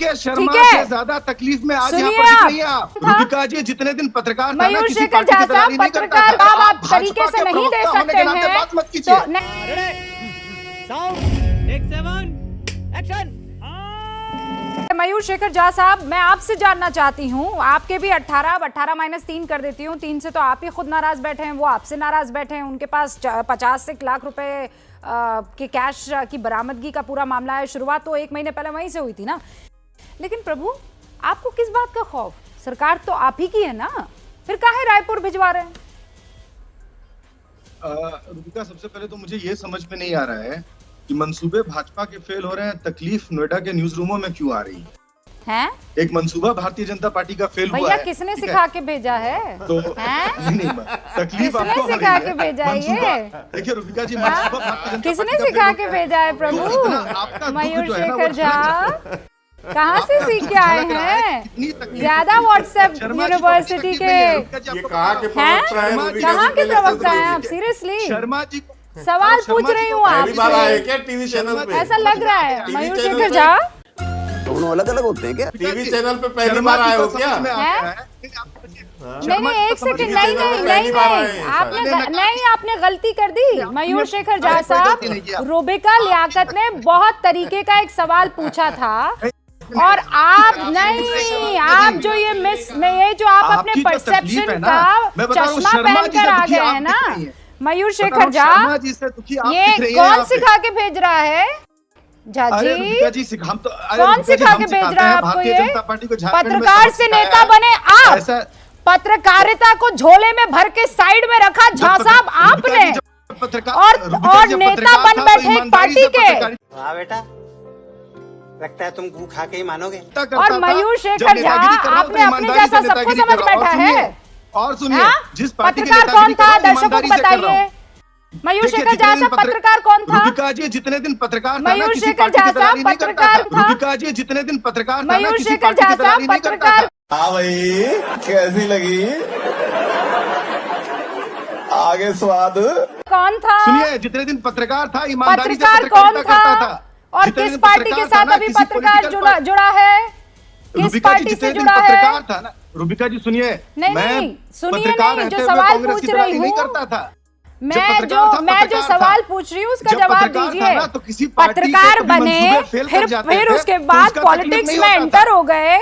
के शर्मा से ज्यादा तकलीफ में आज यहाँ पर दिख रही हैं आप। रूबिका जी जितने दिन पत्रकार था ना, किसी पार्टी की दलाली नहीं करता था। आप तरीके से नहीं दे सकते हैं बात मत कीजिए। मयूर शेखर झा साहब, मैं आपसे जानना चाहती हूँ, आपके भी 18 - 3 कर देती हूँ, 3 से तो आप ही खुद नाराज बैठे हैं, वो आपसे नाराज बैठे हैं। उनके पास 50 लाख रुपए के कैश की बरामदगी का पूरा मामला है। शुरुआत तो 1 महीने पहले वहीं से हुई थी ना। लेकिन प्रभु, आपको किस बात का खौफ? सरकार तो आप ही की है ना, फिर काहे रायपुर भिजवा रहे हैं? रूबिका, सबसे पहले तो मुझे ये समझ में नहीं आ रहा है कि मंसूबे भाजपा के फेल हो रहे हैं, तकलीफ नोएडा के न्यूज रूमों में क्यों आ रही है? एक मंसूबा भारतीय जनता पार्टी का फेल हुआ है। भैया किसने सिखा के भेजा है? तो नहीं, तकलीफ आपको सिखा के भेजा है ये? देखिए रूबिका जी, मंसूबा भारतीय जनता किसने सिखा के भेजा है प्रभु? मयूर शेखर झा कहाँ से सीख के आए हैं? ज्यादा व्हाट्सएप यूनिवर्सिटी के कहाँ के प्रवक्ता हैं आप? सीरियसली शर्मा जी सवाल पूछ रही हूँ आपसे। क्या टीवी चैनल पे ऐसा लग रहा है मयूर शेखर झा दोनों अलग अलग होते हैं क्या? टीवी चैनल पे पहली बार आए हो क्या? नहीं, 1 सेकंड, नहीं, आपने गलती कर दी मयूर शेखर झा साहब। रूबिका लियाकत ने बहुत तरीके का एक सवाल पूछा था और आप नहीं, आप जो ये जो आप अपने परसेप्शन का चश्मा पहनकर आ गए हैं ना मयूर शेखर झा, ये कौन सिखा के भेज रहा है? झा जी कौन सिखा के भेज रहा है आपको? ये पत्रकार से नेता बने आप, पत्रकारिता को झोले में भर के साइड में रखा झा साहब आपने, और नेता बन बैठे एक पार्टी के। हाँ बेटा, लगता है तुम गू खा के ही मानोगे। और मयूर शेखर झा आपने अपने जैसा सबको समझ बैठा है। और सुनिए, जिस पत्रकार कौन था दर्शकों को बताइए। मयूर शेखर झा साहब पत्रकार कौन था? रूबिका जी जितने दिन पत्रकार था, मयूर शेखर झा साहब पत्रकार था। रूबिका जी जितने दिन पत्रकार था, मयूर शेखर झा साहब पत्रकार। हाँ भाई, कैसी लगी? आगे स्वाद कौन था? सुनिए, जितने दिन पत्रकार था, ईमानदारी से पत्रकार कौन था? और किस पार्टी के साथ अभी पत्रकार जुड़ा है? किस पार्टी से जुड़ा है? पत्रकार था ना रूबिका जी। सुनिए, नहीं, सुनिए, जो सवाल पूछ रही हूँ, करता था। मैं जो सवाल पूछ रही हूँ उसका जवाब दीजिए। पत्रकार बने, फिर उसके बाद पॉलिटिक्स में एंटर हो गए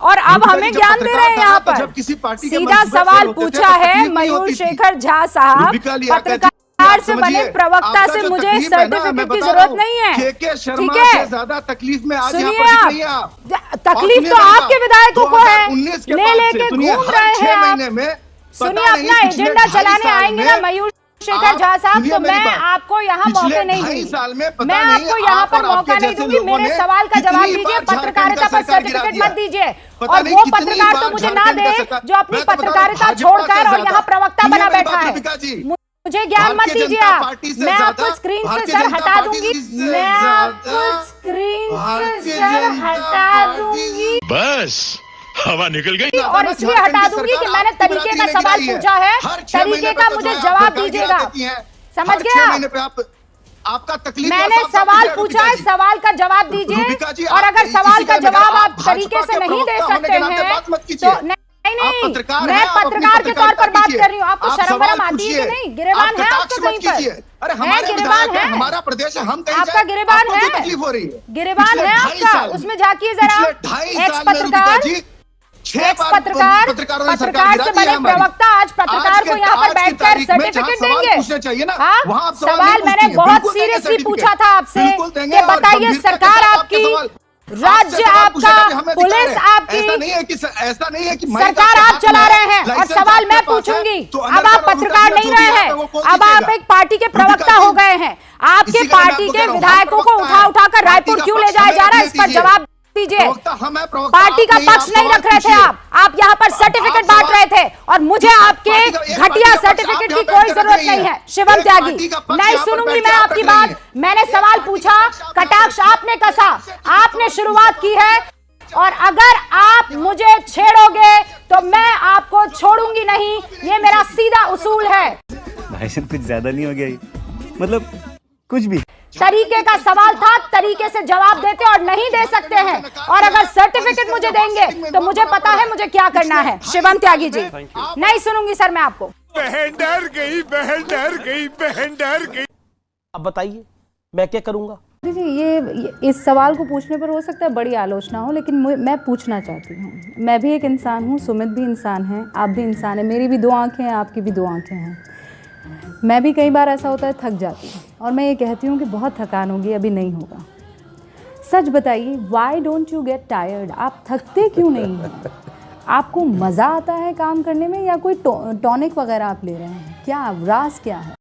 और अब हमें ज्ञान दे रहे हैं यहाँ पर। सीधा सवाल पूछा है मयूर शेखर झा साहब, पत्रकार से बने प्रवक्ता से मुझे सर्टिफिकेट की जरूरत नहीं है, ठीक है? ज्यादा तकलीफ में आज सुनिए, आप तकलीफ तो आपके विधायकों को है, लेके घूम रहे हैं आप। सुनिए, अपना एजेंडा चलाने आएंगे ना मयूर शेखर झा साहब, तो मैं आपको यहाँ मौके नहीं दूंगी। मैं आपको यहाँ पर मौका नहीं दूंगी। मेरे सवाल का जवाब दीजिए, पत्रकारिता पर सर्टिफिकेट मत दीजिए। और वो पत्रकार तो मुझे ना दे जो अपनी पत्रकारिता छोड़कर और यहाँ प्रवक्ता बना बैठा है। मुझे ज्ञान मत दीजिए आप। मैं आपको स्क्रीन से सर हटा दूंगी, मैं आपको स्क्रीन से सर हटा दूंगी, बस हवा निकल गई। और इसलिए हटा दूंगी कि मैंने तरीके का सवाल पूछा है, तरीके का मुझे जवाब दीजिएगा। समझ गए आप? आपका तकलीफ, मैंने सवाल पूछा है, सवाल का जवाब दीजिए। और अगर सवाल का जवाब आप तरीके से नहीं दे सकते हैं तो नहीं, मैं पत्रकार के तौर पर बात कर रही हूँ। आपको शर्म वरम आती है कि नहीं? गिरेबान है आपका कहीं पर? अरे गिरेबान है, हमारा प्रदेश है, हम कहीं आपका गिरेबान है, तकलीफ हो रही है, गिरेबान है आपका, उसमें झांकिए जरा। एक्स पत्रकार, पत्रकार से बने प्रवक्ता आज पत्रकार को यहाँ पर बैठकर सर्टिफिकेट देंगे? हाँ, सवाल मैंने बहुत सीरियसली पूछा था आपसे। ये बताइए, सरकार आपकी, राज्य आपका, पुलिस आपकी, ऐसा नहीं है कि सरकार आप चला रहे हैं और सवाल मैं पूछूंगी। अब आप पत्रकार नहीं रहे हैं, अब आप एक पार्टी के प्रवक्ता हो गए हैं। आपके पार्टी के विधायकों को उठा कर रायपुर क्यों ले जाया जा रहा है, इस पर जवाब दीजिए। पार्टी का पक्ष नहीं रख रहे थे आप यहाँ पर सर्टिफिकेट बांट रहे थे और मुझे आपके घटिया सर्टिफिकेट की कोई जरूरत नहीं है। शिवम त्यागी, नहीं सुनूंगी मैं आपकी बात। मैंने सवाल पूछा, कटाक्ष आपने कसा, आपने शुरुआत की है, और अगर आप मुझे छेड़ोगे तो मैं आपको छोड़ूंगी नहीं। ये मेरा सीधा उसूल है। भाई कुछ ज्यादा नहीं हो गया? मतलब कुछ भी तरीके का सवाल था, तरीके से जवाब देते और नहीं दे सकते हैं। और अगर सर्टिफिकेट मुझे देंगे तो मुझे पता है मुझे क्या करना है। शिवम त्यागी जी, नहीं सुनूंगी सर मैं आपको। बहन डर गई, बहन डर गई, बहन डर गई। अब बताइए मैं क्या करूंगा? जी ये इस सवाल को पूछने पर हो सकता है बड़ी आलोचना हो, लेकिन मैं पूछना चाहती हूँ। मैं भी एक इंसान हूँ, सुमित भी इंसान है, आप भी इंसान है, मेरी भी 2 आंखें हैं, आपकी भी 2 आंखें हैं। मैं भी कई बार ऐसा होता है थक जाती हूँ और मैं ये कहती हूँ कि बहुत थकान होगी, अभी नहीं होगा। सच बताइए, why don't you get tired? आप थकते क्यों नहीं हैं? आपको मज़ा आता है काम करने में या कोई टॉनिक वगैरह आप ले रहे हैं? क्या राज क्या है?